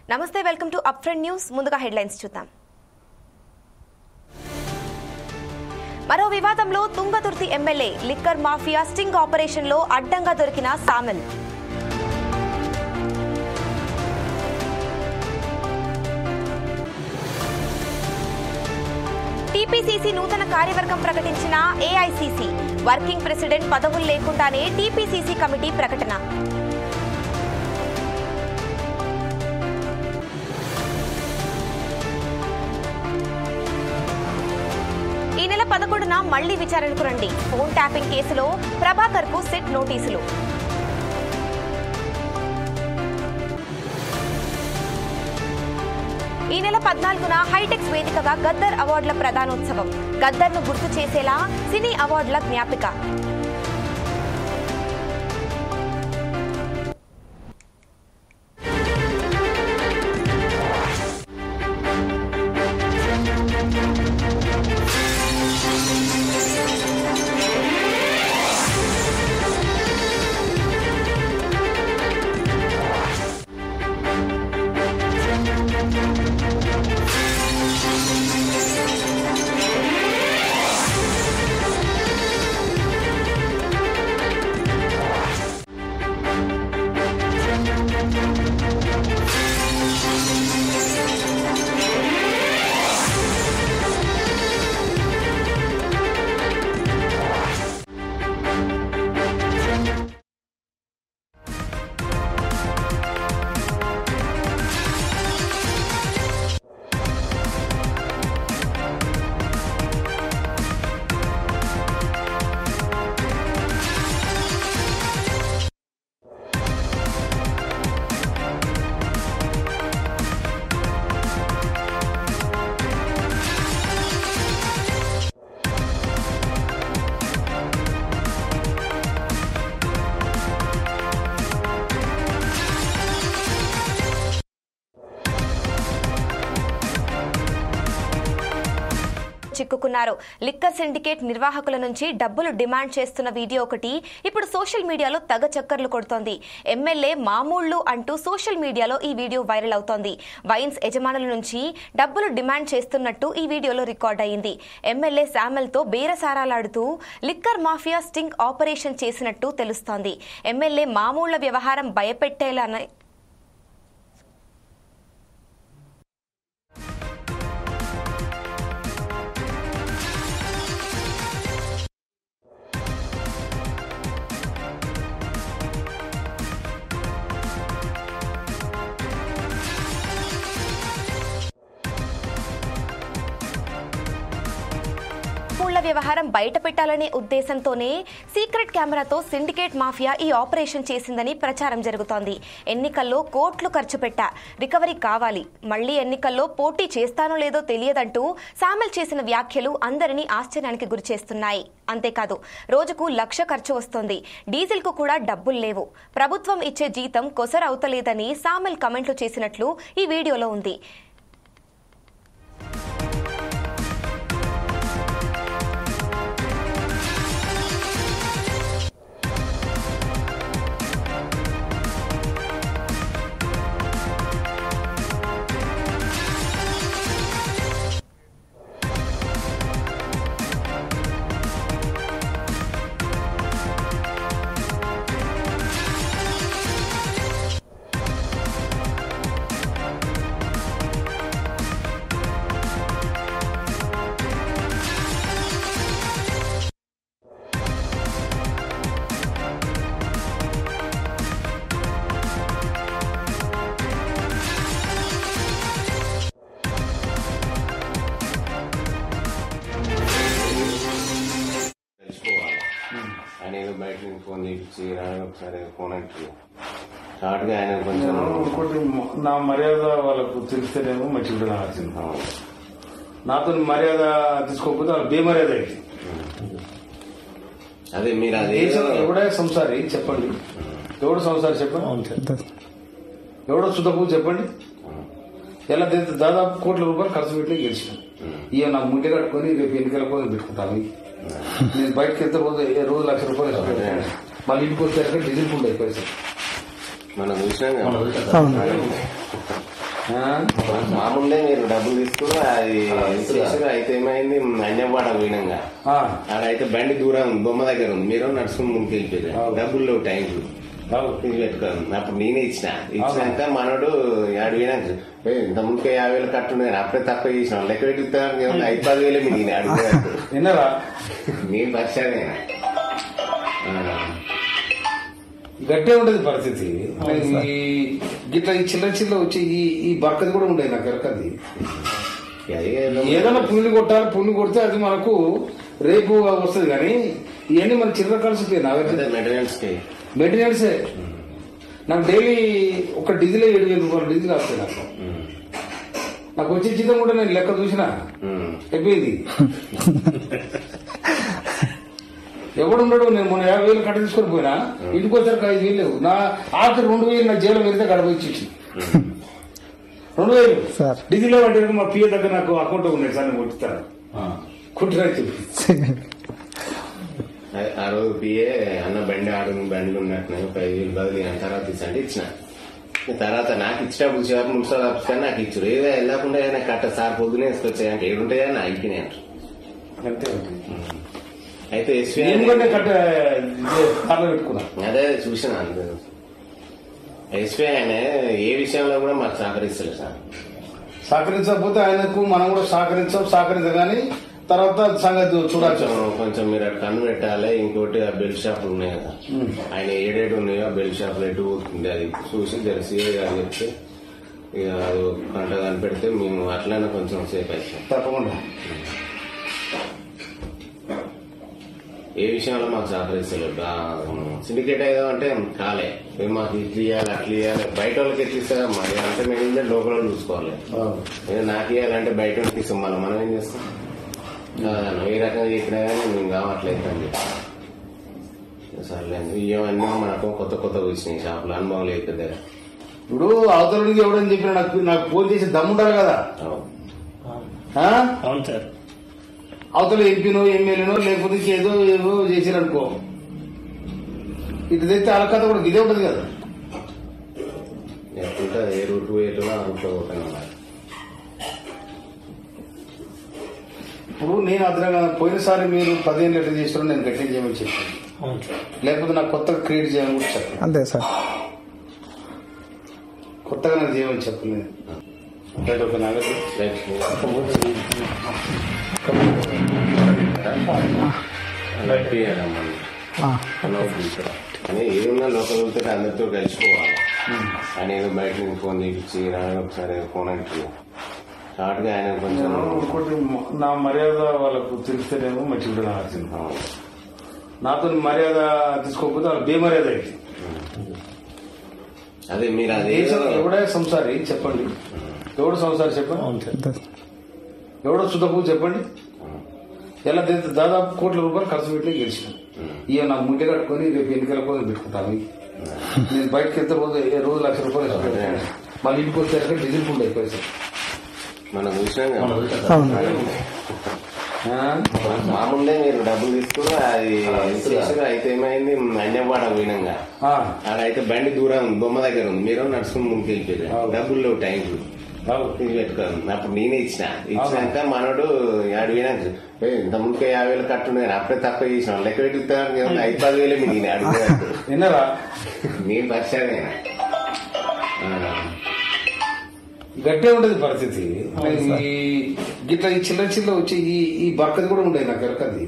నమస్తే, welcome to up front news. ముందుగా headlines చూద్దాం. మరో వివాదంలో Thungathurthi MLA liquor mafia sting operation లో అడ్డంగా దొరికిన సామెల్. టీపీసీసీ నూతన కార్యవర్గం ప్రకటించిన ఏఐసీసీ వర్కింగ్ ప్రెసిడెంట్ పదవులు లేకుండానే టీపీసీసీ కమిటీ ప్రకటన. ఈ నెల 11న మళ్లీ విచారణకు రండి. ఫోన్ ట్యాపింగ్ కేసులో ప్రభాకర్ కు సిట్ నోటీసులు. ఈ నెల 14న హైటెక్స్ వేదికగా గద్దర్ అవార్డుల ప్రదానోత్సవం. గద్దర్ ను గుర్తు చేసేలా సినీ అవార్డుల జ్ఞాపిక. చిక్కుకున్నారు. లిక్కర్ సిండికేట్ నిర్వాహకుల నుంచి డబ్బులు డిమాండ్ చేస్తున్న వీడియో ఒకటి ఇప్పుడు సోషల్ మీడియాలో తెగ చక్కర్లు కొడుతోంది. ఎమ్మెల్యే మామూళ్లు అంటూ సోషల్ మీడియాలో ఈ వీడియో వైరల్ అవుతోంది. వైన్స్ యజమానుల నుంచి డబ్బులు డిమాండ్ చేస్తున్నట్టు ఈ వీడియోలో రికార్డ్ అయింది. ఎమ్మెల్యే శామెల్ తో బేరసారాలాడుతూ లిక్కర్ మాఫియా స్టింగ్ ఆపరేషన్ చేసినట్టు తెలుస్తోంది. ఎమ్మెల్యే మామూళ్ల వ్యవహారం భయపెట్టేలానే వ్యవహారం బయట పెట్టాలనే ఉద్దేశంతోనే సీక్రెట్ కెమెరాతో సిండికేట్ మాఫియా ఈ ఆపరేషన్ చేసిందని ప్రచారం జరుగుతోంది. ఎన్నికల్లో కోట్లు ఖర్చు పెట్టా, రికవరీ కావాలి, మళ్లీ ఎన్నికల్లో పోటీ చేస్తానో లేదో తెలియదంటూ శామెల్ చేసిన వ్యాఖ్యలు అందరినీ ఆశ్చర్యానికి గురిచేస్తున్నాయి. అంతేకాదు, రోజుకు 1,00,000 ఖర్చు వస్తోంది, డీజిల్ కు కూడా డబ్బులు లేవు, ప్రభుత్వం ఇచ్చే జీతం కొసరవుతలేదని శామెల్ కమెంట్లు చేసినట్లు ఈ వీడియోలో ఉంది. ఫోన్ చేయించి ఒకసారి ఫోన్ అంటే షార్ట్ గా ఆయన కొంచెం ఇంకోటి నా మర్యాద వాళ్ళకు తెలిస్తేనేమో మంచిగా నచ్చింది. నాతో మర్యాద తీసుకోకపోతే వాళ్ళ బేమర్యాద అయింది. అదే మీరు అదే ఎవడే సంసారి చెప్పండి, ఎవడు సంసారి చెప్పండి, ఎవడో సుతపు చెప్పండి. ఎలా దాదాపు కోట్ల రూపాయలు ఖర్చు పెట్టి గెలిచిన ఇక నాకు ముందే కట్టుకుని రేపు ఎన్నికల కోసం పెట్టుకుంటాను. నేను బయటకు వెళ్తే రోజు ₹1,00,000 మళ్ళీ ఇంటికి వచ్చాక డీజిల్ ఫుడ్ అయిపోయి సార్ మనం చూసినాం. మామూలుగా మీరు డబ్బులు తీసుకుని అది చేసారు. అయితే ఏమైంది, అన్యవాడ పోయినాగా ఆడైతే బండి దూరం బొమ్మ దగ్గర ఉంది, మీరు నడుచుకుని ముందుకు వెళ్ళిపోయారు. డబ్బులు లేవు టైంకు పెట్టుకోను. అప్పుడు నేనే ఇచ్చినాక మనోడు ఆడు పోయినాక ఇంత ముందుకే 50,000 కట్టున్నాను, అప్పుడే తక్కువ చేసిన లెక్క పెట్టుతాను 5-10,000 మిగిలిన అడుగుతాడు. విన్నారా? నేను పరిచయం గట్టే ఉంటది పరిస్థితి. గిట్లా ఈ చిల్లర చిల్లర వచ్చి ఈ బక్కది కూడా ఉండేది నాకు ఎరకది. ఏదైనా పుల్లు కొట్టాలి, పుల్లు కొడితే అది మనకు రేపు వస్తుంది. కానీ ఇవన్నీ మన చిల్లర కలిసిపోయి మెయింటెనెన్సే. నాకు డైలీ ఒక డీజిల్ 7,000 రూపాయలు డీజిల్ వస్తాయి. నాకు వచ్చే జీతం కూడా నేను లెక్క చూసినా అయిపోయింది. ఎవడు ఉండడు. నేను మొన్న 50,000 కట్ట తీసుకొని పోయినా, ఇంటికి వచ్చారు 5,000 లేవు. నా ఆఖరి 2,000 నా జైలు వెళ్తే గడప ఇచ్చి 2,000 డీజిల్ అంటే మా పిఏ దగ్గర నాకు అకౌంట్ ఉన్నాయి సార్, నేను కొట్టిస్తాను కుట్టిరా చెప్పి. ఆ రోజు పిఏ అన్న బండి బండ్లు ఉన్నట్టు 5,000 బదిలీ తర్వాత ఇచ్చండి ఇచ్చిన. తర్వాత నాకు ఇచ్చినప్పుడు చివరి మున్సిపల్ ఆఫీస్ కానీ నాకు ఇచ్చారు. ఏదో వెళ్ళకుండా నాకు కట్ట సార్ పొద్దునే వేసుకొచ్చాయంటే ఏడుంటాయని నా అయిపోయినాయి అంతే. అయితే అదే చూసిన ఎస్పీ ఆయన ఏ విషయంలో కూడా మాకు సహకరిస్తారు సార్. సహకరించకపోతే ఆయనకు మనం కూడా సహకరించగానే తర్వాత సంగతి చూడచ్చు. కొంచెం మీరు అక్కడ కన్ను పెట్టాలి. ఇంకోటి ఆ బెల్ట్ షాపులు ఉన్నాయి కదా, ఆయన ఏడేడు ఉన్నాయో ఆ బెల్ట్ షాపులు ఎటు పోతుంది అది చూసి సిఐ గారు చెప్తే ఇక అది గంట కనిపెడితే మేము అట్లనే కొంచెం సేఫ్ అవుతాం. తప్పకుండా ఏ విషయంలో మాకు సహకరిస్తలేదు. సిండికేట్ అయ్యా అంటే కాలే మాకు ఇట్లు ఇవ్వాలి అట్లు ఇవ్వాలి. బయట వాళ్ళకి ఎట్లిస్తా మరి అంటే మేము లోకల్ వాళ్ళు చూసుకోవాలి. నాకు ఇవ్వాలంటే బయట వాళ్ళకి ఇస్తాం, మనం ఏం చేస్తాం. ఏ రకంగా చెప్పినా కానీ మేము కావట్లేదు అని చెప్పి సర్లేదు. ఇవన్నీ మనకు కొత్త వచ్చినాయి షాపులు, అనుభవం లేదు కదా. ఇప్పుడు అవతల నుంచి ఎవడని చెప్పినా నాకు ఫోన్ చేసి దమ్ముంటారు కదా. అవును సార్. అవతల ఎంపీనో ఎమ్మెల్యేనో లేకపోతే ఏదో చేసిరనుకో, ఇటు తెస్తే వాళ్ళ కథ కూడా ఇదే ఉంటది కదా. ఏ రూట్ వేటులో అనుకోకుండా ఇప్పుడు నేను అదనంగా పోయినసారి మీరు 15 లీటర్లు చేసిన నేను గట్టి చేయమని చెప్పాను. లేకపోతే నాకు కొత్తగా క్రియేట్ చేయమని కూడా చెప్పాను. అంతే సార్. కొత్తగా నాకు చేయమని చెప్పలేదు. ఒక నాగరి అని ఏదన్నా లోకల్ వెళ్తే అందరితో కలిసిపోవాలి. ఆయన ఏదో బయట నుంచి ఫోన్ తీపిచ్చి ఒకసారి ఫోన్ అంటే షార్ట్ గా ఆయన కొంచెం నా మర్యాద వాళ్ళకు తెలిస్తేనేమో మంచిగా నాతో మర్యాద తీసుకోకపోతే వాళ్ళ బేమర్యాద అయితే అదే మీరు అదే ఎవడే సంసారి చెప్పండి, ఎవడు సంసారి చెప్పండి, ఎవడో సుతపు చెప్పండి. ఎలా దాదాపు కోట్ల రూపాయలు ఖర్చు పెట్టి గెలిచినాం. ఇక నాకు ముందే కట్టుకుని రేపు ఎన్నికల కోసం పెట్టుకుంటాను. నేను బయటకు వెళ్తే రోజు లక్ష రూపాయలు మళ్ళీ ఇంటికి వచ్చాక డీజిల్ ఫుడ్ అయిపోయి సార్ మనం చూసినాం. మామూలుగా మీరు డబ్బులు తీసుకుని అది చేసారు. అయితే ఏమైంది, అన్యవాడ పోయినాగా ఆడైతే బండి దూరం బొమ్మ దగ్గర ఉంది, మీరు నడుచుకుని ముందుకు వెళ్ళిపోయారు. డబ్బులు లేవు టైంకు పెట్టుకోను. అప్పుడు నేనే ఇచ్చినాక మనోడు ఆడు పోయినాక ఇంత ముందుకే 50,000 కట్టున్నాను, అప్పుడే తక్కువ చేసిన లెక్క పెట్టుతాను 5-10,000 మిగిలిన అడుగుతాడు. విన్నారా? నేను పరిచయం గట్టే ఉంటది పరిస్థితి. గిట్లా ఈ చిల్లర చిల్లర వచ్చి ఈ బక్కది కూడా ఉండేది నాకు ఎరకది.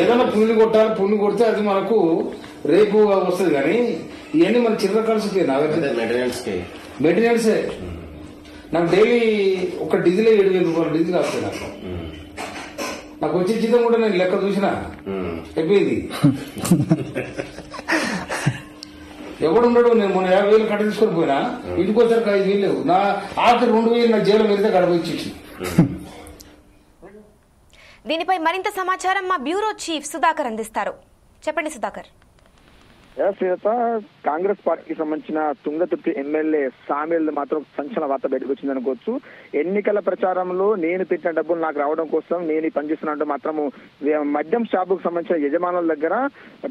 ఏదైనా పుల్లు కొట్టాలి, పుల్లు కొడితే అది మనకు రేపు వస్తుంది. కానీ ఇవన్నీ మన చిల్లర కలిసిపోయి మెయింటెనెన్సే. నాకు డైలీ ఒక డీజిల్ 7,000 రూపాయలు డీజిల్ వస్తాయి. నాకు వచ్చే జీతం కూడా నేను లెక్క చూసినా అయిపోయింది. ఎవడు ఉండడు. నేను మొన్న 50,000 కట్ట తీసుకొని పోయినా, ఇంటికి వచ్చారు 5,000 లేవు. నా ఆఖరి 2,000 నా జైలు వెళ్తే గడప ఇచ్చి. దీనిపై మరింత సమాచారం మా బ్యూరో చీఫ్ సుధాకర్ అందిస్తారు. చెప్పండి సుధాకర్. శ్రీలత, కాంగ్రెస్ పార్టీకి సంబంధించిన తుంగతుర్తి ఎమ్మెల్యే సామిల్ మాత్రం సంచలన వార్త బయటకు వచ్చింది అనుకోవచ్చు. ఎన్నికల ప్రచారంలో నేను పెట్టిన డబ్బులు నాకు రావడం కోసం నేను ఈ పనిచేస్తున్నట్టు మాత్రము మద్యం షాపుకు సంబంధించిన యజమానుల దగ్గర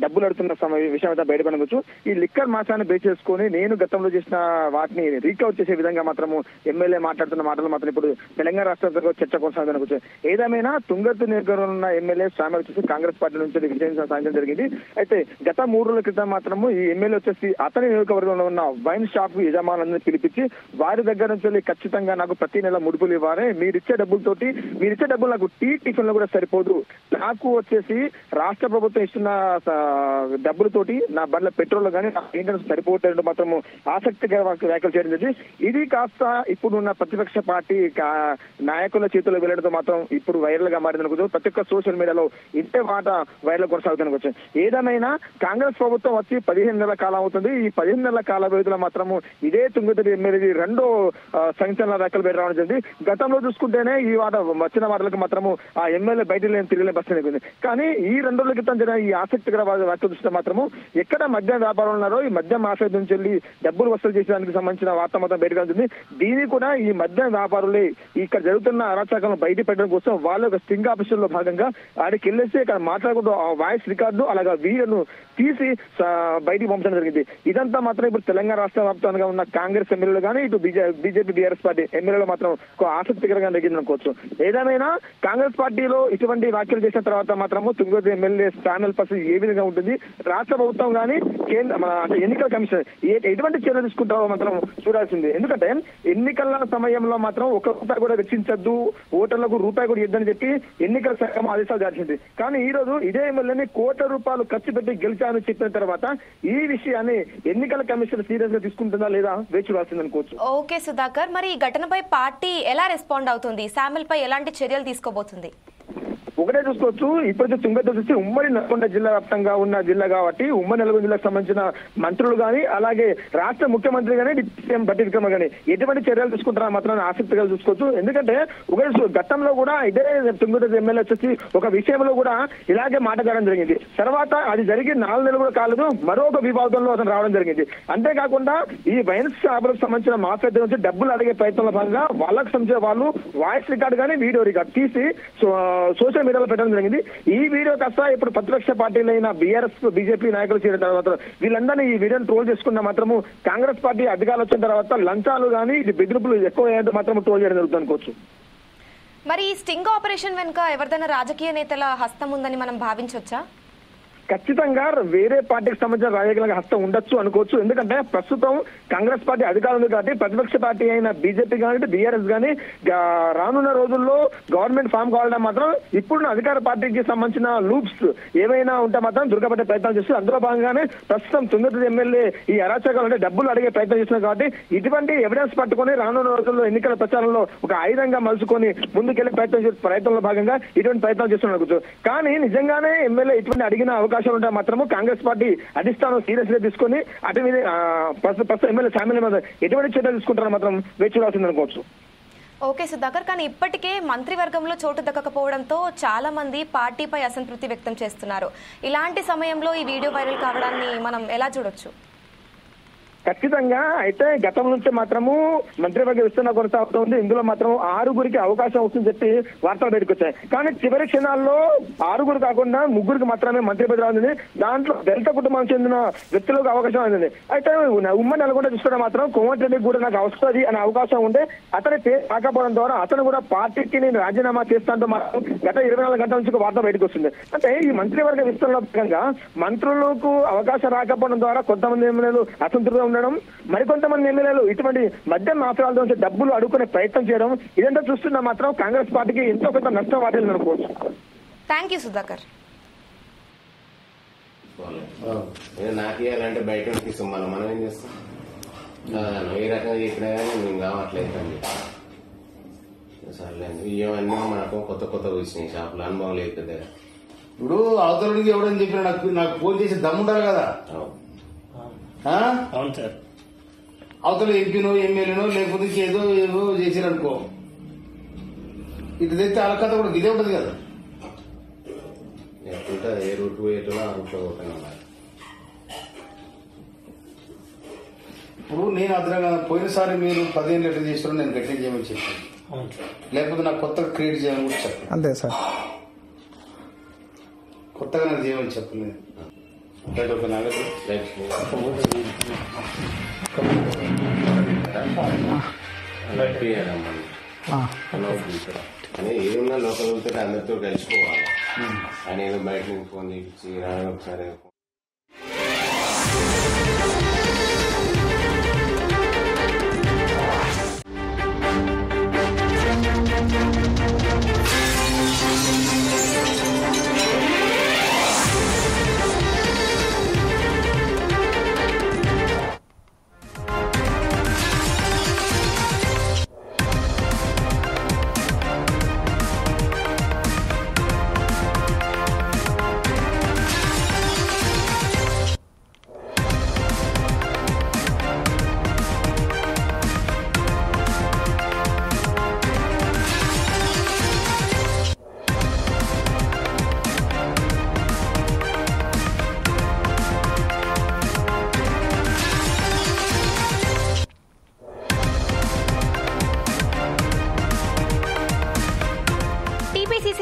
డబ్బులు అడుగుతున్న విషయం అయితే బయటపడవచ్చు. ఈ లిక్కర్ మాసాన్ని బేస్ చేసుకుని నేను గతంలో చేసిన వాటిని రీకవర్ చేసే విధంగా మాత్రము ఎమ్మెల్యే మాట్లాడుతున్న మాటలు మాత్రం ఇప్పుడు తెలంగాణ రాష్ట్ర చర్చ కొనసాగుతుంది. ఏదేమైనా తుంగతుర్తి నియోజకవర్గంలో ఉన్న ఎమ్మెల్యే సామిల్ వచ్చేసి కాంగ్రెస్ పార్టీ నుంచి విజయం సాధించడం జరిగింది. అయితే గత 3 రోజుల క్రితం మాత్రము ఈ ఎమ్మెల్యే వచ్చేసి అతని నియోజకవర్గంలో ఉన్న వైన్ షాప్ యజమానులను పిలిపించి వారి దగ్గర నుంచి ఖచ్చితంగా నాకు ప్రతి నెల ముడుపులు ఇవ్వాలి, మీరిచ్చే డబ్బులు నాకు టిఫిన్ లో కూడా సరిపోదు, నాకు వచ్చేసి రాష్ట్ర ప్రభుత్వం ఇస్తున్న డబ్బులతోటి నా బండ్ల పెట్రోల్ కానీ నా మెయింటెనెన్స్ సరిపోతుంది మాత్రము ఆసక్తిగా వ్యాఖ్యలు చేయడం జరిగింది. ఇది కాస్త ఇప్పుడున్న ప్రతిపక్ష పార్టీ నాయకుల చేతుల్లో వెళ్ళడంతో మాత్రం ఇప్పుడు వైరల్ గా మారిందనుకోవచ్చు. ప్రతి ఒక్క సోషల్ మీడియాలో ఇంతే మాట వైరల్ కొనసాగుతుందనుకోవచ్చు. ఏదేమైనా కాంగ్రెస్ ప్రభుత్వం వచ్చి 15 నెలల కాలం అవుతుంది. ఈ 15 నెలల కాల వ్యవధిలో మాత్రము ఇదే తుంగతుర్తి ఎమ్మెల్యే 2వ సంచలన వ్యాఖ్యలు బయట రావడం జరిగింది. గతంలో చూసుకుంటేనే ఈ వచ్చిన వార్తలకు మాత్రము ఆ ఎమ్మెల్యే బయట తిరిగిన బస్సు. కానీ ఈ 2 రోజుల క్రితం జరిగిన ఈ ఆసక్తికర వ్యాఖ్యలు చూస్తే మాత్రము ఎక్కడ మద్యం వ్యాపారం ఉన్నారో ఈ మద్యం మాఫియా నుంచి వెళ్ళి డబ్బులు వసూలు చేసేదానికి సంబంధించిన వార్త మొత్తం బయటకు వచ్చింది. దీన్ని కూడా ఈ మద్యం వ్యాపారులే ఇక్కడ జరుగుతున్న అరాచకాలను బయట పెట్టడం కోసం వాళ్ళ ఒక స్టింగ్ ఆపరేషన్ లో భాగంగా ఆడికి వెళ్ళేసి ఇక్కడ మాట్లాడుకుంటూ ఆ వాయిస్ రికార్డు అలాగా వీడియోను తీసి బయటికి పంపడం జరిగింది. ఇదంతా మాత్రం ఇప్పుడు తెలంగాణ రాష్ట్ర వ్యాప్తంగా ఉన్న కాంగ్రెస్ ఎమ్మెల్యేలు కానీ ఇటు బీజేపీ బీఆర్ఎస్ పార్టీ ఎమ్మెల్యేలు మాత్రం ఆసక్తికరంగా జరిగింది అనుకోవచ్చు. ఏదేమైనా కాంగ్రెస్ పార్టీలో ఇటువంటి వ్యాఖ్యలు చేసిన తర్వాత మాత్రము తుంగతుర్తి ఎమ్మెల్యే స్థానాల పరిస్థితి ఏ విధంగా ఉంటుంది, రాష్ట్ర ప్రభుత్వం కానీ ఎన్నికల కమిషన్ ఎటువంటి చర్యలు తీసుకుంటారో మాత్రం చూడాల్సింది. ఎందుకంటే ఎన్నికల సమయంలో మాత్రం ₹1 కూడా వెచ్చించద్దు, ఓటర్లకు రూపాయి కూడా ఇద్దని చెప్పి ఎన్నికల శాఖ ఆదేశాలు జారీ. కానీ ఈ రోజు ఇదే ఎమ్మెల్యేని ₹1 ఖర్చు పెట్టి గెలిచామని చెప్పిన తర్వాత ఈ విషయాన్ని ఎన్నికల కమిషన్ సీరియస్ గా తీసుకుంటుందా లేదా వేచి చూడాల్సింది అనుకోవచ్చు. ఓకే సుధాకర్, మరి ఈ ఘటనపై పార్టీ ఎలా రెస్పాండ్ అవుతుంది, సామిల్ పై ఎలాంటి చర్యలు తీసుకోబోతుంది? ఒకటే చూసుకోవచ్చు, ఇప్పటికే తుంగతుర్తి ఉమ్మడి నల్గొండ జిల్లా వ్యాప్తంగా ఉన్న జిల్లా కాబట్టి ఉమ్మడి నల్గొండ జిల్లాకు సంబంధించిన మంత్రులు కానీ అలాగే రాష్ట్ర ముఖ్యమంత్రి కానీ సీఎం బట్టి విక్రమ కానీ ఎటువంటి చర్యలు తీసుకుంటారా మాత్రం ఆసక్తిగా చూసుకోవచ్చు. ఎందుకంటే ఒకటే గతంలో కూడా ఇదే తుంగతుర్తి ఎమ్మెల్యే వచ్చేసి ఒక విషయంలో కూడా ఇలాగే మాట్లాడడం జరిగింది. తర్వాత అది జరిగి 4 నెలలు కూడా కాలేదు, మరొక వివాదంలో అతను రావడం జరిగింది. అంతేకాకుండా ఈ వైన్ షాపులకు సంబంధించిన మాఫియా నుంచి డబ్బులు అడిగే ప్రయత్నంలో భాగంగా వాళ్ళకు సంబంధించిన వాళ్ళు వాయిస్ రికార్డు కానీ వీడియో రికార్డు తీసి సోషల్ మీడియాలో పెట్టడం జరిగింది. ఈ వీడియో కాస్త ఇప్పుడు ప్రతిపక్ష పార్టీలైన బీఆర్ఎస్ బీజేపీ నాయకులు చేరిన తర్వాత వీళ్ళందరినీ ఈ వీడియోను ట్రోల్ చేసుకున్న మాత్రము కాంగ్రెస్ పార్టీ అధికారులు వచ్చిన తర్వాత లంచాలు కానీ ఇది బెదిరింపులు ఎక్కువ అయ్యేందుకు మాత్రం ట్రోల్ చేయడం జరుగుతుంది అనుకోవచ్చు. మరి ఈ స్టింగ్ ఆపరేషన్ వెనుక ఎవరిదైనా రాజకీయ నేతల హస్తం ఉందని మనం భావించవచ్చా? ఖచ్చితంగా వేరే పార్టీకి సంబంధించిన రాజకీయ హస్తం ఉండొచ్చు అనుకోవచ్చు. ఎందుకంటే ప్రస్తుతం కాంగ్రెస్ పార్టీ అధికారం ఉంది కాబట్టి ప్రతిపక్ష పార్టీ అయిన బీజేపీ కానీ బీఆర్ఎస్ కానీ రానున్న రోజుల్లో గవర్నమెంట్ ఫామ్ కావాలంటే మాత్రం ఇప్పుడున్న అధికార పార్టీకి సంబంధించిన లూప్స్ ఏమైనా ఉంటే మాత్రం దుర్గపట్టే ప్రయత్నం చేస్తుంది. అందులో భాగంగానే ప్రస్తుతం తుంగతుర్తి ఎమ్మెల్యే ఈ అరాచకాలు అంటే డబ్బులు అడిగే ప్రయత్నం చేస్తున్నారు కాబట్టి ఇటువంటి ఎవిడెన్స్ పట్టుకొని రానున్న రోజుల్లో ఎన్నికల ప్రచారంలో ఒక ఆయుధంగా మలుచుకొని ముందుకెళ్లే ప్రయత్నంలో భాగంగా ఇటువంటి ప్రయత్నం చేస్తున్నారు. కానీ నిజంగానే ఎమ్మెల్యే ఇటువంటి అడిగిన అవకాశం ఉంటే మాత్రము కాంగ్రెస్ పార్టీ అధిష్టానం సీరియస్ గా తీసుకొని అటు మీద ప్రస్తుతం ఎమ్మెల్యే సామిల్ మీద ఎటువంటి చర్యలు తీసుకుంటారో మాత్రం వేచి చూడాల్సింది అనుకోవచ్చు. ఓకే సుధాకర్, కానీ ఇప్పటికే మంత్రివర్గంలో చోటు దక్కకపోవడంతో చాలా మంది పార్టీపై అసంతృప్తి వ్యక్తం చేస్తున్నారు. ఇలాంటి సమయంలో ఈ వీడియో వైరల్ కావడాన్ని మనం ఎలా చూడొచ్చు? ఖచ్చితంగా అయితే గతం నుంచి మాత్రము మంత్రివర్గ విస్తరణ కొనసాగుతుంది. ఇందులో మాత్రం 6గురికి అవకాశం వస్తుందని చెప్పి వార్తలు బయటకు వచ్చాయి. కానీ చివరి క్షణాల్లో 6గురు కాకుండా 3గురికి మాత్రమే మంత్రి పదవి రానుంది. దాంట్లో దళిత కుటుంబానికి చెందిన వ్యక్తులకు అవకాశం అందింది. అయితే ఉమ్మడి నల్గొండ చూసుకుంటే మాత్రం కోమటిరెడ్డి కూడా నాకు వస్తుంది అనే అవకాశం ఉంటే అతని పేరు రాకపోవడం ద్వారా అతను కూడా పార్టీకి నేను రాజీనామా చేస్తానంటూ మాత్రం గత 24 గంటల నుంచి వార్త బయటకు వస్తుంది. అంటే ఈ మంత్రివర్గ విస్తరణలో భాగంగా మంత్రులకు అవకాశం రాకపోవడం ద్వారా కొంతమంది ఎమ్మెల్యేలు అసంతృప్తిగా ఉండడం, మరికొంతమంది ఎమ్మెల్యేలు ఇటువంటి మద్యం మాఫియాలతో నుంచి డబ్బులు అడుగుకునే ప్రయత్నం చేయడం, ఇదంతా చూస్తున్నా మాత్రం కాంగ్రెస్ పార్టీకి ఎంతో కొంత నష్టం వాటిల్ని అనుకోవచ్చు. Thank you Sudhakar. నాకు ఇవ్వాలంటే బయట ఇస్తాం, మనం ఏం చేస్తాం? ఏ రకంగా చెప్పినా కానీ మేము కావట్లేదు. సర్లేదు, ఇవన్నీ మనకు కొత్త కొత్త వచ్చినాయి షాపులు, అనుభవం లేదు కదా. ఇప్పుడు అవతలకి ఎవడని చెప్పిన నాకు ఫోన్ చేసి దమ్ముంటారు కదా. అవును సార్, అవతల ఎంపీనో ఎమ్మెల్యేనో లేకపోతే ఏదో ఏదో చేసిరనుకో, ఇటు తెస్తే వాళ్ళ కథ కూడా ఇదే ఉంటది కదా. ఎట్లుంటుంది, ఏ రూట్ పోయేటో ఆ రూట్లో పోతాను. ఇప్పుడు నేను అదనంగా పోయినసారి మీరు 15 లీటర్లు చేసిన నేను గట్టి చేయమని చెప్పాను, లేకపోతే నాకు కొత్తగా క్రియేట్ చేయమని కూడా చెప్పాను. అంతే సార్, కొత్తగా నాకు చేయమని చెప్పలేదు. ఒక నగదు కానీ ఏదన్నా లోకల్ ఉంటే అందరితో కలిసిపోవాలి. ఆయన ఏదో బయట నుంచి ఫోన్ చేయించి రాని ఒకసారి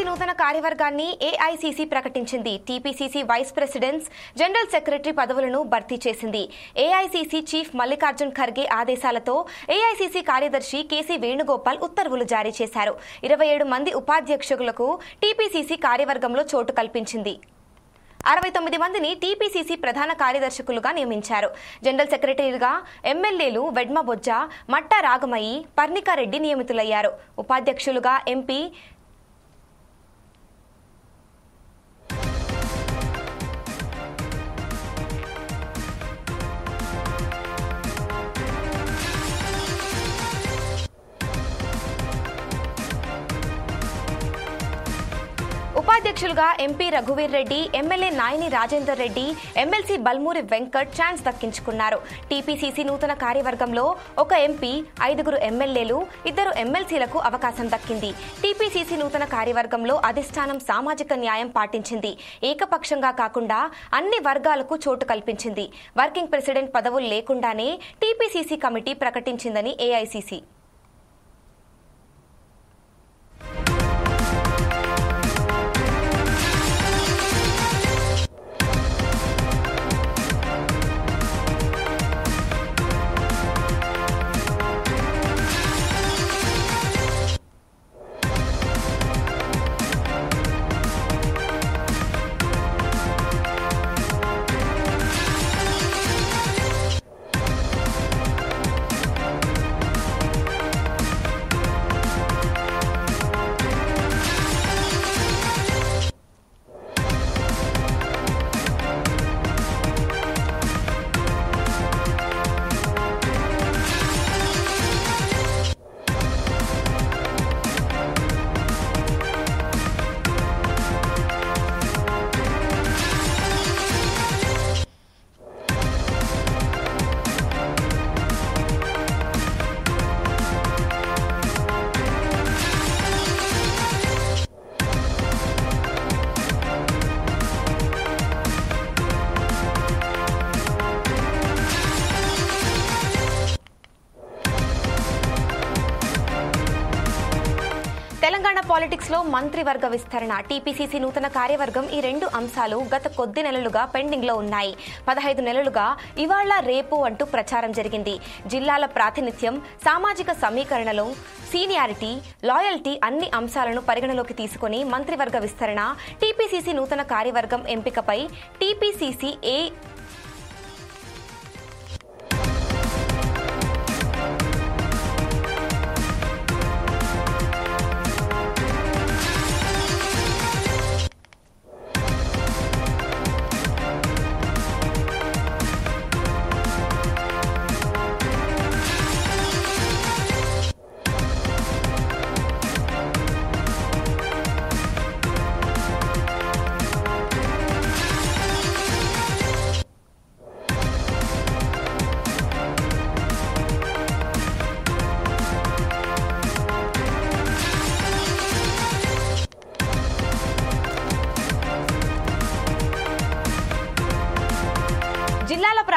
నూతన కార్యవర్గాన్ని ఏఐసీసీ ప్రకటించింది. TPCC vice presidents, general secretary పదవులను భర్తీ చేసింది. ఏఐసీసీ చీఫ్ మల్లికార్జున్ ఖర్గే ఆదేశాలతో ఏఐసీసీ కార్యదర్శి కేసీ వేణుగోపాల్ ఉత్తర్వులు జారీ చేశారు. 27 మంది ఉపాధ్యక్షులకు టీపీసీసీ కార్యవర్గంలో చోటు కల్పించింది. 69 మందిని టీపీసీసీ ప్రధాన కార్యదర్శకులుగా నియమించారు. జనరల్ సెక్రటరీలుగా ఎమ్మెల్యేలు వెడ్మ బొజ్జ, మట్టా రాగమయ్యి, పర్ణికారెడ్డి నియమితులయ్యారు. ఉపాధ్యక్షులుగా ఎంపీ రఘువీర్ Reddy, MLA Nayani Rajender Reddy, MLC Balmuri Venkat chance దక్కించుకున్నారు. టీపీసీసీ నూతన కార్యవర్గంలో ఒక ఎంపీ, 5 ఎమ్మెల్యేలు, 2 ఎమ్మెల్సీలకు అవకాశం దక్కింది. టీపీసీసీ నూతన కార్యవర్గంలో అధిష్టానం సామాజిక న్యాయం పాటించింది. ఏకపక్షంగా కాకుండా అన్ని వర్గాలకు చోటు కల్పించింది. వర్కింగ్ ప్రెసిడెంట్ పదవులు లేకుండానే టీపీసీసీ కమిటీ ప్రకటించిందని ఏఐసీసీ తెలంగాణ పాలిటిక్స్ లో మంత్రివర్గ విస్తరణ, టీపీసీసీ నూతన కార్యవర్గం ఈ 2 అంశాలు గత కొద్ది నెలలుగా పెండింగ్ లో ఉన్నాయి. 15 నెలలుగా ఇవాళ రేపు అంటూ ప్రచారం జరిగింది. జిల్లాల ప్రాతినిధ్యం, సామాజిక సమీకరణలో సీనియారిటీ, లాయల్టీ అన్ని అంశాలను పరిగణలోకి తీసుకుని మంత్రివర్గ విస్తరణ, టీపీసీసీ నూతన కార్యవర్గం ఎంపికపై టీపీసీసీ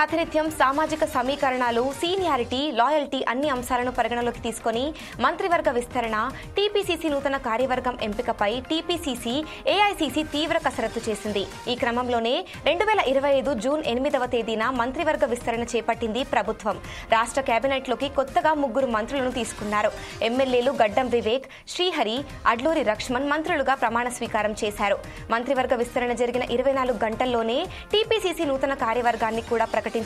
ప్రాతినిధ్యం, సామాజిక సమీకరణాలు, సీనియారిటీ, లాయల్టీ అన్ని అంశాలను పరిగణలోకి తీసుకుని మంత్రివర్గ విస్తరణ, టీపీసీసీ నూతన కార్యవర్గం ఎంపికపై టీపీసీసీ, ఏఐసీసీ తీవ్ర కసరత్తు చేసింది. ఈ క్రమంలోనే 2025 జూన్ 8వ తేదీన మంత్రివర్గ విస్తరణ చేపట్టింది ప్రభుత్వం. రాష్ట్ర కేబినెట్లోకి కొత్తగా 3 మంత్రులను తీసుకున్నారు. ఎమ్మెల్యేలు గడ్డం వివేక్, శ్రీహరి, అడ్లూరి లక్ష్మణ్ మంత్రులుగా ప్రమాణ స్వీకారం చేశారు. మంత్రివర్గ విస్తరణ జరిగిన 24 గంటల్లోనే టీపీసీసీ నూతన కార్యవర్గాన్ని కూడా ప్రకటించింది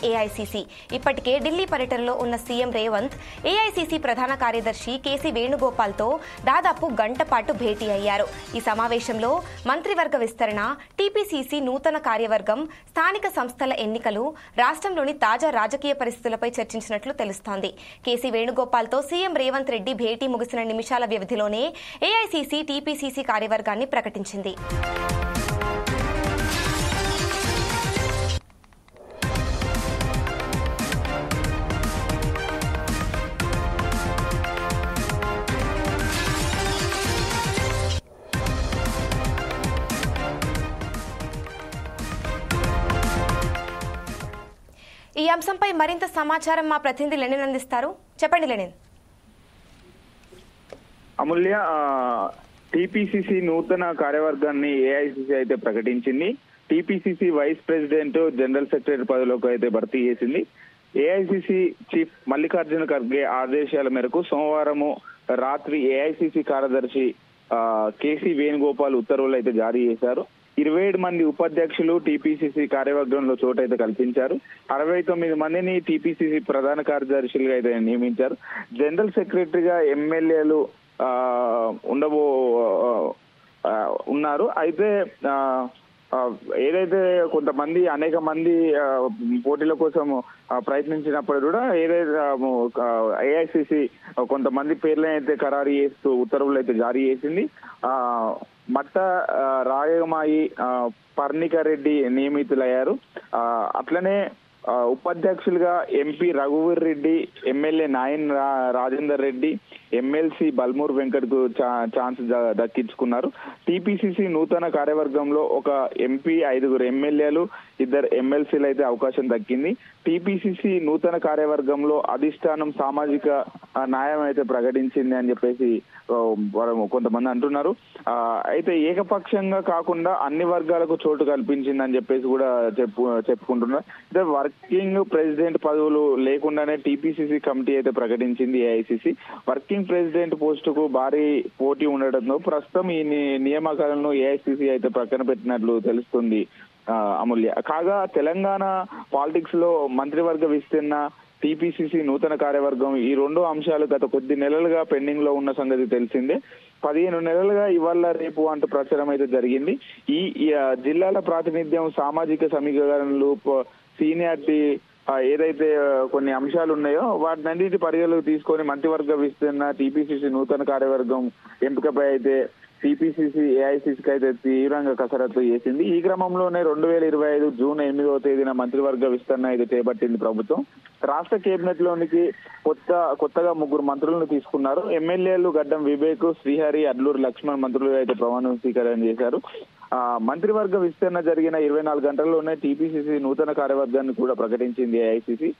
ఏఐసీసీ. ఇప్పటికే ఢిల్లీ పర్యటనలో ఉన్న సీఎం రేవంత్ ఏఐసీసీ ప్రధాన కార్యదర్శి కేసీ వేణుగోపాల్తో దాదాపు గంట పాటు భేటీ అయ్యారు. ఈ సమావేశంలో మంత్రివర్గ విస్తరణ, టీపీసీసీ నూతన కార్యవర్గం, స్థానిక సంస్థల ఎన్నికలు, రాష్ట్రంలోని తాజా రాజకీయ పరిస్థితులపై చర్చించినట్లు తెలుస్తోంది. కేసీ వేణుగోపాల్తో సీఎం రేవంత్ రెడ్డి భేటీ ముగిసిన నిమిషాల వ్యవధిలోనే ఏఐసీసీ టీపీసీసీ కార్యవర్గాన్ని ప్రకటించింది. ఈ అంశంపై మరింత సమాచారం మా ప్రతినిధి లెనిన్ అందిస్తారు. చెప్పండి లెనిన్. అమూల్య, టీపీసీసీ నూతన కార్యవర్గాన్ని ఏఐసీసీ అయితే ప్రకటించింది. TPCC vice president, general secretary పదవిలోకి అయితే భర్తీ చేసింది. ఏఐసీసీ చీఫ్ మల్లికార్జున ఖర్గే ఆదేశాల మేరకు సోమవారం రాత్రి ఏఐసీసీ కార్యదర్శి కేసీ వేణుగోపాల్ ఉత్తర్వులు అయితే జారీ చేశారు. 27 మంది ఉపాధ్యక్షులు టీపీసీసీ కార్యవర్గంలో చోటైతే కల్పించారు. 69 మందిని టీపీసీసీ ప్రధాన కార్యదర్శులుగా అయితే నియమించారు. జనరల్ సెక్రటరీగా ఎమ్మెల్యేలు ఉన్నారు. అయితే ఏదైతే కొంతమంది అనేక మంది పోటీల కోసం ప్రయత్నించినప్పుడు కూడా ఏదైతే ఏఐసీసీ కొంతమంది పేర్లను అయితే ఖరారు చేస్తూ ఉత్తర్వులు అయితే జారీ చేసింది. మట్ట రాయమాయి, పర్ణికారెడ్డి నియమితులయ్యారు. అట్లనే ఉపాధ్యక్షులుగా ఎంపీ రఘువీర్ రెడ్డి, ఎమ్మెల్యే నాయన్ రాజేందర్ రెడ్డి, ఎమ్మెల్సీ బల్మూర్ వెంకట్ కు ఛాన్స్ దక్కించుకున్నారు. టీపీసీసీ నూతన కార్యవర్గంలో ఒక ఎంపీ, 5 ఎమ్మెల్యేలు, 2 ఎమ్మెల్సీలు అయితే అవకాశం దక్కింది. టీపీసీసీ నూతన కార్యవర్గంలో అధిష్టానం సామాజిక న్యాయం అయితే ప్రకటించింది అని చెప్పేసి కొంతమంది అంటున్నారు. అయితే ఏకపక్షంగా కాకుండా అన్ని వర్గాలకు చోటు కల్పించిందని చెప్పేసి కూడా చెప్పుకుంటున్నారు. అయితే వర్కింగ్ ప్రెసిడెంట్ పదవులు లేకుండానే టీపీసీసీ కమిటీ అయితే ప్రకటించింది ఏఐసీసీ. వర్కింగ్ ప్రెసిడెంట్ పోస్టుకు భారీ పోటీ ఉండడంతో ప్రస్తుతం ఈ నియామకాలను ఏఐసీసీ అయితే ప్రక్కన పెట్టినట్లు తెలుస్తుంది అమూల్య. కాగా తెలంగాణ పాలిటిక్స్ లో మంత్రివర్గ విస్తరణ, టీపీసీసీ నూతన కార్యవర్గం, ఈ 2 అంశాలు గత కొద్ది నెలలుగా పెండింగ్ లో ఉన్న సంగతి తెలిసిందే. 15 నెలలుగా ఇవాళ రేపు అంటూ ప్రచారం అయితే జరిగింది. ఈ జిల్లాల ప్రాతినిధ్యం, సామాజిక సమీకరణలు, సీనియారిటీ, ఏదైతే కొన్ని అంశాలు ఉన్నాయో వాటినన్నిటి పరిగణలోకి తీసుకొని మంత్రివర్గ విస్తరణ, టీపీసీసీ నూతన కార్యవర్గం ఎంపికపై అయితే టీపీసీసీ ఏఐసీసీకి అయితే తీవ్రంగా కసరత్తు చేసింది. ఈ క్రమంలోనే 2025 జూన్ 8వ తేదీన మంత్రివర్గ విస్తరణ అయితే చేపట్టింది ప్రభుత్వం. రాష్ట్ర కేబినెట్ లోనికి కొత్తగా 3 మంత్రులను తీసుకున్నారు. ఎమ్మెల్యేలు గడ్డం వివేక్, శ్రీహరి, అడ్లూరి లక్ష్మణ్ మంత్రులుగా అయితే ప్రమాణ స్వీకారం చేశారు. మంత్రివర్గ విస్తరణ జరిగిన 24 గంటల్లోనే టీపీసీసీ నూతన కార్యవర్గాన్ని కూడా ప్రకటించింది ఏఐసీసీ.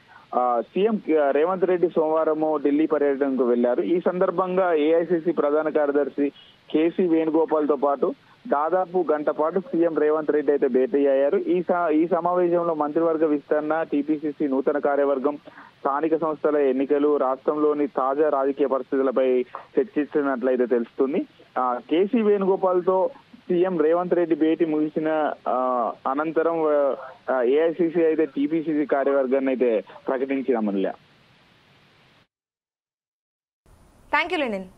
సీఎం రేవంత్ రెడ్డి సోమవారం ఢిల్లీ పర్యటనకు వెళ్లారు. ఈ సందర్భంగా ఏఐసీసీ ప్రధాన కార్యదర్శి కేసీ వేణుగోపాల్ తో పాటు దాదాపు గంట పాటు సీఎం రేవంత్ రెడ్డి అయితే భేటీ అయ్యారు. ఈ సమావేశంలో మంత్రివర్గ విస్తరణ, టీపీసీసీ నూతన కార్యవర్గం, స్థానిక సంస్థల ఎన్నికలు, రాష్ట్రంలోని తాజా రాజకీయ పరిస్థితులపై చర్చించినట్లయితే తెలుస్తుంది. కేసీ వేణుగోపాల్ తో సీఎం రేవంత్ రెడ్డి భేటీ ముగిసిన అనంతరం ఏఐసీసీ అయితే టీపీసీసీ కార్యవర్గాన్ని అయితే ప్రకటించింది అమూల్య. Thank you Lenin.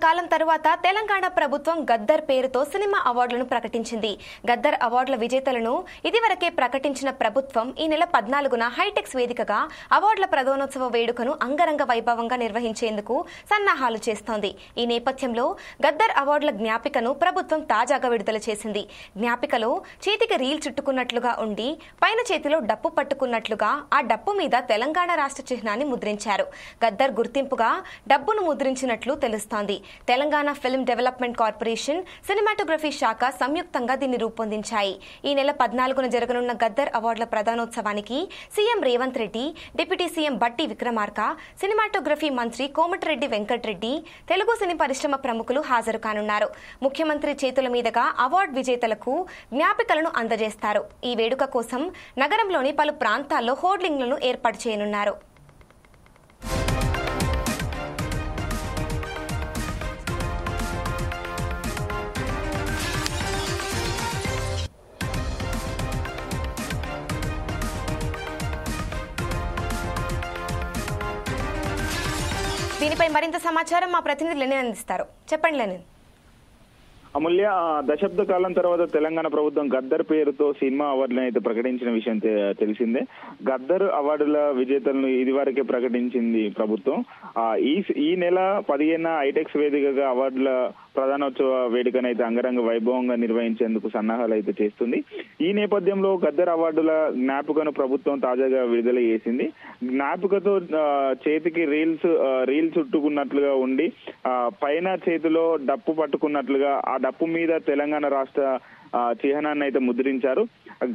కాలం తరువాత తెలంగాణ ప్రభుత్వం గద్దర్ పేరుతో సినిమా అవార్డులను ప్రకటించింది. గద్దర్ అవార్డుల విజేతలను ఇదివరకే ప్రకటించిన ప్రభుత్వం ఈ నెల 14న హైటెక్స్ వేదికగా అవార్డుల ప్రధానోత్సవ వేడుకను అంగరంగ వైభవంగా నిర్వహించేందుకు సన్నాహాలు చేస్తోంది. ఈ నేపథ్యంలో గద్దర్ అవార్డుల జ్ఞాపికను ప్రభుత్వం తాజాగా విడుదల చేసింది. జ్ఞాపికలో చేతికి రీల్ చుట్టుకున్నట్లుగా ఉండి పైన చేతిలో డప్పు పట్టుకున్నట్లుగా ఆ డప్పు మీద తెలంగాణ రాష్ట్ర చిహ్నాన్ని ముద్రించారు. గద్దర్ గుర్తింపుగా డబ్బును ముద్రించినట్లు తెలుస్తోంది. Telangana film development corporation, cinematography శాఖ సంయుక్తంగా దీన్ని రూపొందించాయి. ఈ నెల 14న జరగనున్న గద్దర్ అవార్డుల ప్రధానోత్సవానికి CM Revanth Reddy, deputy CM Bhatti Vikramarka, cinematography మంత్రి కోమటిరెడ్డి వెంకటరెడ్డి, తెలుగు సినీ పరిశ్రమ ప్రముఖులు హాజరు కానున్నారు. ముఖ్యమంత్రి చేతుల మీదుగా అవార్డు విజేతలకు జ్ఞాపికలను అందజేస్తారు. ఈ వేడుక కోసం నగరంలోని పలు ప్రాంతాల్లో హోర్డింగ్లను ఏర్పాటు చేయనున్నారు. దీనిపై మరింత సమాచారం మా ప్రతినిధి లెనిన్ అందిస్తారు. చెప్పండి లెనిన్. అమూల్య, దశాబ్ద కాలం తర్వాత తెలంగాణ ప్రభుత్వం గద్దర్ పేరుతో సినిమా అవార్డులను అయితే ప్రకటించిన విషయం తెలిసిందే. గద్దర్ అవార్డుల విజేతలను ఇదివరకే ప్రకటించింది ప్రభుత్వం. ఈ నెల 15న హైటెక్స్ వేదికగా అవార్డుల ప్రధానోత్సవ వేడుకనైతే అంగరంగ వైభవంగా నిర్వహించేందుకు సన్నాహాలు అయితే చేస్తుంది. ఈ నేపథ్యంలో గద్దర్ అవార్డుల జ్ఞాపికను ప్రభుత్వం తాజాగా విడుదల చేసింది. జ్ఞాపికతో చేతికి రీల్ చుట్టుకున్నట్లుగా ఉండి పైన చేతిలో డప్పు పట్టుకున్నట్లుగా ఆ డప్పు మీద తెలంగాణ రాష్ట్ర చిహ్నాన్ని అయితే ముద్రించారు.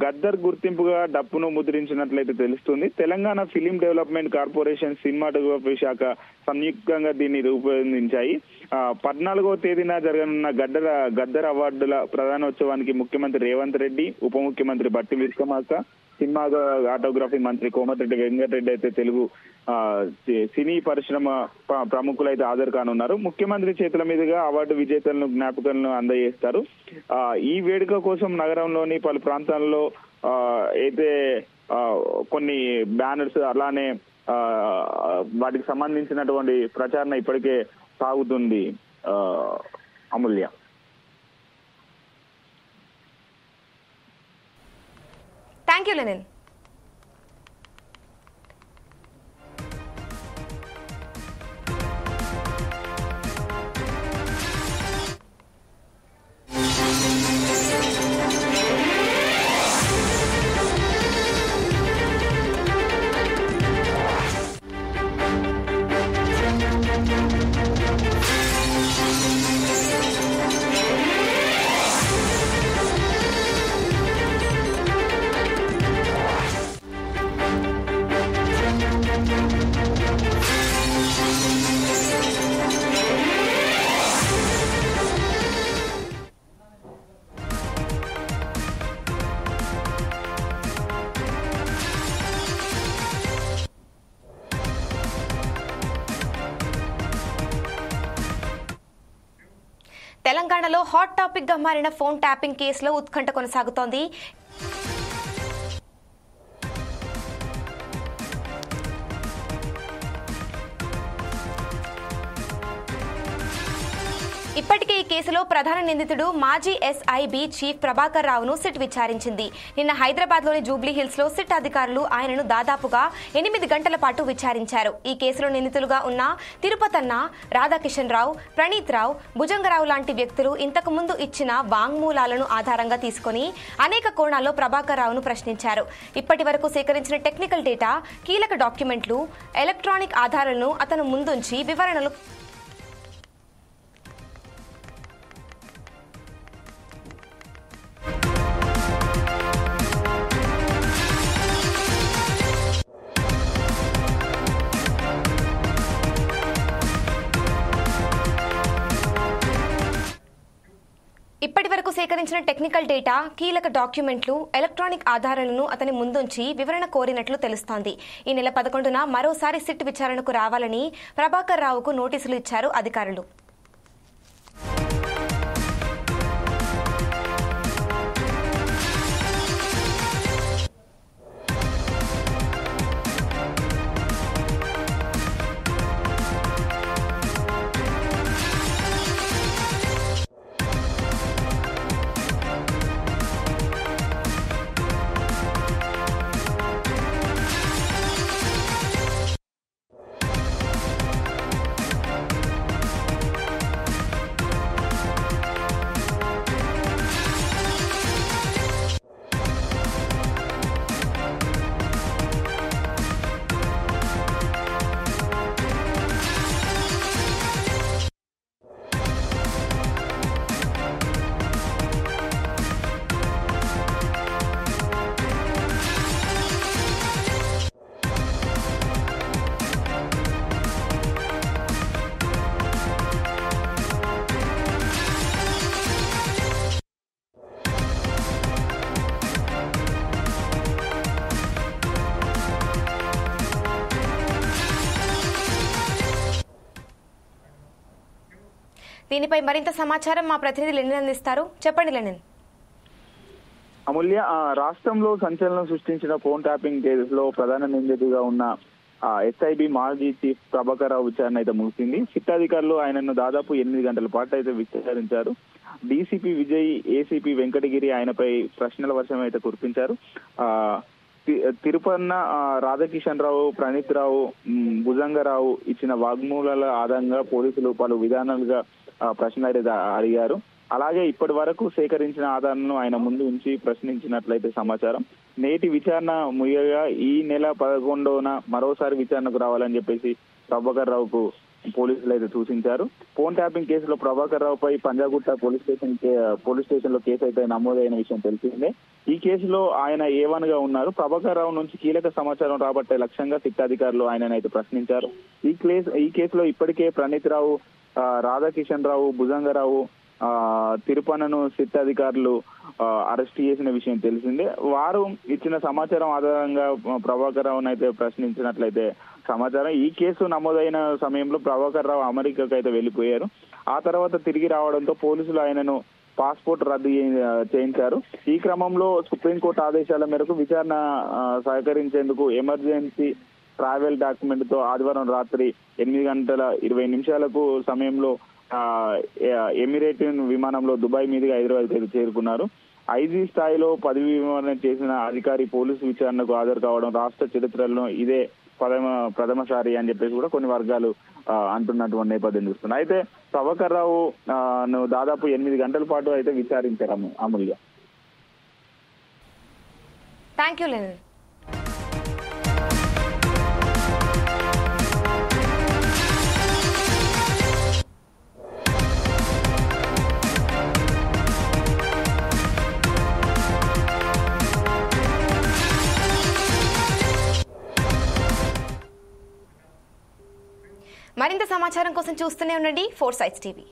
గద్దర్ గుర్తింపుగా డప్పును ముద్రించినట్లయితే తెలుస్తుంది. Telangana film development corporation, cinematography శాఖ సంయుక్తంగా దీన్ని రూపొందించాయి. 14వ తేదీన జరగనున్న గద్దర్ అవార్డుల ప్రధానోత్సవానికి ముఖ్యమంత్రి రేవంత్ రెడ్డి, ఉప ముఖ్యమంత్రి బట్టి విక్రమార్క, సినిమాటోగ్రఫీ మంత్రి కోమటిరెడ్డి వెంకటరెడ్డి అయితే తెలుగు సినీ పరిశ్రమ ప్రముఖులు అయితే హాజరు కానున్నారు. ముఖ్యమంత్రి చేతుల మీదుగా అవార్డు విజేతలను జ్ఞాపకాలను అందజేస్తారు. ఈ వేడుక కోసం నగరంలోని పలు ప్రాంతాల్లో అయితే కొన్ని బ్యానర్స్ అలానే వాటికి సంబంధించినటువంటి ప్రచారణ ఇప్పటికే సాగుతుంది. అమూల్య, థ్యాంక్ యూ లెనిన్. తెలంగాణలో హాట్ టాపిక్ గా మారిన ఫోన్ ట్యాపింగ్ కేసులో ఉత్కంఠ కొనసాగుతోంది. ఇప్పటికే ఈ కేసులో ప్రధాన నిందితుడు మాజీ ఎస్ఐబి చీఫ్ ప్రభాకర్ రావును సిట్ విచారించింది. నిన్న హైదరాబాద్ లోని జూబ్లీ హిల్స్ లో సిట్ అధికారులు ఆయనను దాదాపుగా 8 గంటల పాటు విచారించారు. ఈ కేసులో నిందితులుగా ఉన్న తిరుపతన్న, రాధాకిషన్ రావు, ప్రణీత్ రావు, భుజంగరావు లాంటి వ్యక్తులు ఇంతకు ముందు ఇచ్చిన వాంగ్మూలాలను ఆధారంగా తీసుకుని అనేక కోణాల్లో ప్రభాకర్ రావును ప్రశ్నించారు. ఇప్పటి వరకు సేకరించిన టెక్నికల్ డేటా, కీలక డాక్యుమెంట్లు, ఎలక్ట్రానిక్ ఆధారాలను అతను ముందుంచి వివరణలు సేకరించిన టెక్నికల్ డేటా, కీలక డాక్యుమెంట్లు, ఎలక్ట్రానిక్ ఆధారాలను అతని ముందుంచి వివరణ కోరినట్లు తెలుస్తోంది. ఈ నెల 11న మరోసారి సిట్ విచారణకు రావాలని ప్రభాకర్ రావుకు నోటీసులు ఇచ్చారు అధికారులు. దీనిపై మరింత సమాచారం మా ప్రతినిధి లెనిన్ అందిస్తారు. చెప్పండి లెనిన్. అమూల్య, రాష్ట్రంలో సంచలనం సృష్టించిన ఫోన్ ట్యాపింగ్ కేసులో ప్రధాన నిందితుడిగా ఉన్న ఎస్ఐబి మాజీ చీఫ్ ప్రభాకర్ రావు విచారణ అయితే ముగిసింది. సిట్ అధికారులు ఆయనను దాదాపు 8 గంటల పాటు అయితే విచారించారు. డీసీపీ విజయ్, ఏసీపీ వెంకటగిరి ఆయనపై ప్రశ్నల వర్షం అయితే కురిపించారు. తిరుపన్న రాధాకిషన్ రావు, ప్రణీత్ రావు, భుజంగరావు ఇచ్చిన వాగ్మూలాల ఆధారంగా పోలీసులు పలు విధానాలుగా ప్రశ్నలు అయితే అడిగారు. అలాగే ఇప్పటి వరకు సేకరించిన ఆధారాలను ఆయన ముందు ఉంచి ప్రశ్నించినట్లయితే సమాచారం. నేటి విచారణ ముగియగా ఈ నెల 11న మరోసారి విచారణకు రావాలని చెప్పేసి ప్రభాకర్ రావుకు పోలీసులు అయితే సూచించారు. ఫోన్ ట్యాపింగ్ కేసులో ప్రభాకర్ రావుపై పంజాగుట్ట పోలీస్ స్టేషన్ లో కేసు అయితే నమోదైన విషయం తెలిసిందే. ఈ కేసులో ఆయన A1 గా ఉన్నారు. ప్రభాకర్ రావు నుంచి కీలక సమాచారం రాబట్టే లక్ష్యంగా సిట్ అధికారులు ఆయనను అయితే ప్రశ్నించారు. ఈ కేసులో ఇప్పటికే ప్రణీత్ రావు, రాధాకిషన్ రావు, భుజంగరావు, తిరుపన్నను సిట్ అధికారులు అరెస్ట్ చేసిన విషయం తెలిసిందే. వారు ఇచ్చిన సమాచారం ఆధారంగా ప్రభాకర్ రావును అయితే ప్రశ్నించినట్లయితే సమాచారం. ఈ కేసు నమోదైన సమయంలో ప్రభాకర్ రావు అమెరికాకు అయితే వెళ్లిపోయారు. ఆ తర్వాత తిరిగి రావడంతో పోలీసులు ఆయనను పాస్పోర్ట్ రద్దు చేయించారు. ఈ క్రమంలో సుప్రీంకోర్టు ఆదేశాల మేరకు విచారణ సహకరించేందుకు ఎమర్జెన్సీ ట్రావెల్ డాక్యుమెంట్ తో ఆదివారం రాత్రి 8:20 సమయంలో ఎమిరేట్ విమానంలో దుబాయ్ మీదుగా హైదరాబాద్ చేరుకున్నారు. ఐజీ స్థాయిలో పదవి విరమణ చేసిన అధికారి పోలీసు విచారణకు హాజరు కావడం రాష్ట్ర చరిత్రలో ఇదే ప్రథమసారి అని చెప్పేసి కూడా కొన్ని వర్గాలు అంటున్నటువంటి నేపథ్యం చూస్తున్నాయి. అయితే ప్రభాకర్ రావు దాదాపు 8 గంటల పాటు అయితే విచారించారు అమూల్య. Thank you Lenin. మరింత సమాచారం కోసం చూస్తూనే ఉండండి 4 Sides TV.